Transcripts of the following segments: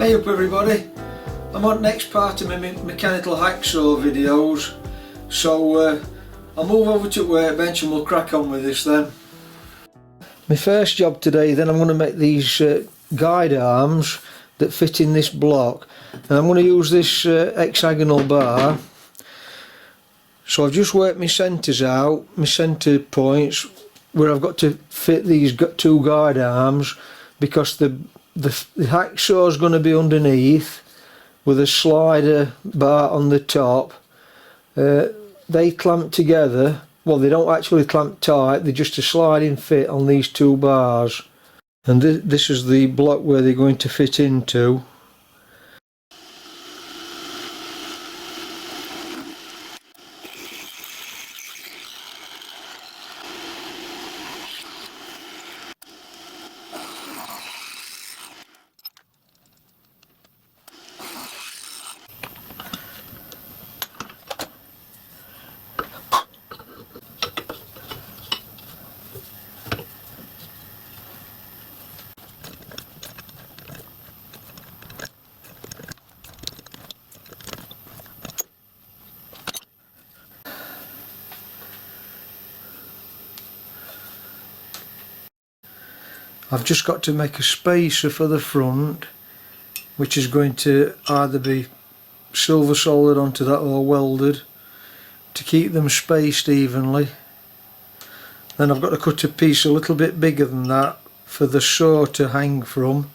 Hey up everybody, I'm on the next part of my mechanical hacksaw videos, so I'll move over to the workbench and we'll crack on with this then. My first job today then, I'm going to make these guide arms that fit in this block, and I'm going to use this hexagonal bar. So I've just worked my centres out, my centre points where I've got to fit these two guide arms, because the hacksaw is going to be underneath with a slider bar on the top. They clamp together. Well, they don't actually clamp tight, they're just a sliding fit on these two bars. And this is the block where they're going to fit into. I've just got to make a spacer for the front, which is going to either be silver soldered onto that or welded to keep them spaced evenly. Then I've got to cut a piece a little bit bigger than that for the saw to hang from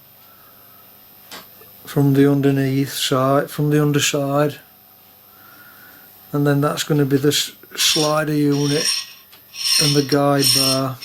the underneath side, from the underside, and then that's going to be the slider unit and the guide bar.